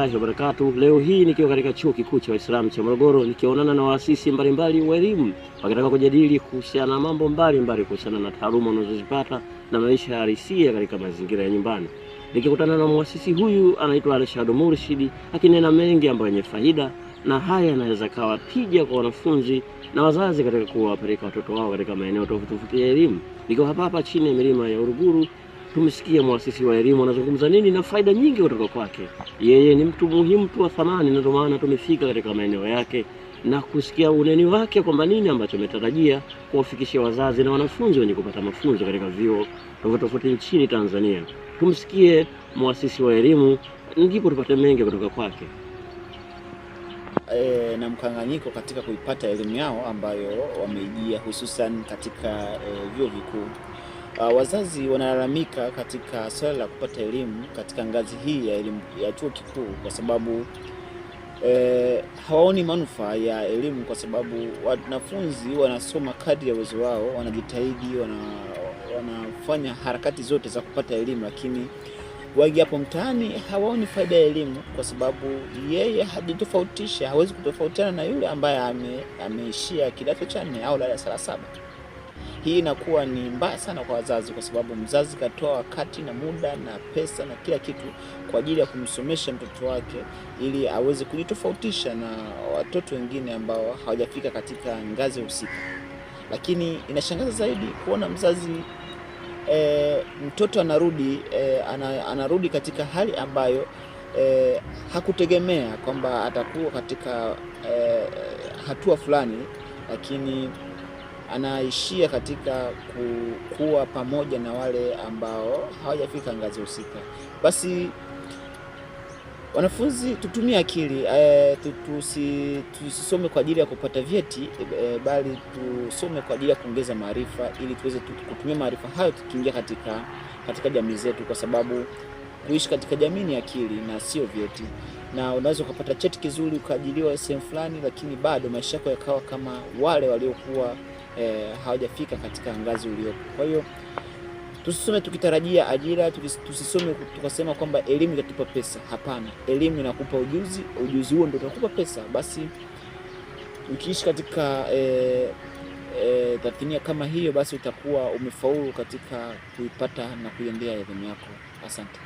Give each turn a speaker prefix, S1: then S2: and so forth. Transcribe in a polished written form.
S1: warahmatullahi wabarakatuh. Leo hii nikiwa katika Chuo Kikuu cha Waislamu cha Morogoro, nikionana na waasisi mbalimbali wa elimu wakitaka kujadili kuhusiana na mambo mbalimbali kuhusiana na taaluma unazozipata na maisha halisia katika mazingira ya nyumbani. Nikikutana na muasisi huyu anaitwa Al-Irshad Murshid, akinena mengi ambayo yenye faida na haya yanaweza kawa tija kwa wanafunzi na wazazi katika kuwapeleka watoto wao katika maeneo tofauti ya elimu. Nikiwa hapa chini ya milima ya Uruguru, tumesikia muasisi wa elimu anazungumza nini na faida nyingi kutoka kwake. Yeye ni mtu muhimu tu wa thamani, na ndio maana tumefika katika maeneo yake na kusikia uneni wake kwamba nini ambacho ametarajia kuwafikishia wazazi na wanafunzi wenye kupata mafunzo katika vyuo tofauti nchini Tanzania. Tumsikie muasisi wa elimu ndipo tupate mengi kutoka kwake.
S2: Na mkanganyiko katika kuipata elimu yao ambayo wameijia hususan katika vyuo vikuu. Wazazi wanalalamika katika swala la kupata elimu katika ngazi hii ya elimu ya chuo kikuu kwa sababu hawaoni manufaa ya elimu, kwa sababu wanafunzi wanasoma kadri ya uwezo wao, wanajitahidi, wanafanya harakati zote za kupata elimu, lakini wengi hapo mtaani hawaoni faida ya elimu kwa sababu yeye hajitofautisha, hawezi kutofautiana na yule ambaye ameishia kidato cha 4 au darasa la 7. Hii inakuwa ni mbaya sana kwa wazazi, kwa sababu mzazi katoa wakati na muda na pesa na kila kitu kwa ajili ya kumsomesha mtoto wake ili aweze kujitofautisha na watoto wengine ambao hawajafika katika ngazi husika. Lakini inashangaza zaidi kuona mzazi mtoto anarudi katika hali ambayo hakutegemea kwamba atakuwa katika hatua fulani, lakini anaishia katika kuwa pamoja na wale ambao hawajafika ngazi husika. Basi wanafunzi tutumie akili, tusisome kwa ajili ya kupata vyeti, bali tusome kwa ajili ya kuongeza maarifa ili tuweze kutumia maarifa hayo tukiingia katika jamii zetu, kwa sababu kuishi katika jamii ni akili na sio vyeti. Na unaweza kupata cheti kizuri ukaajiriwa sehemu fulani, lakini bado maisha yako yakawa kama wale waliokuwa hawajafika katika ngazi uliopo. Kwa hiyo tusisome tukitarajia ajira, tusisome tukasema kwamba elimu itatupa pesa. Hapana, elimu inakupa ujuzi, ujuzi huo ndio utakupa pesa. Basi ukiishi katika tathmini kama hiyo, basi utakuwa umefaulu katika kuipata na kuiendea elimu yako. Asante.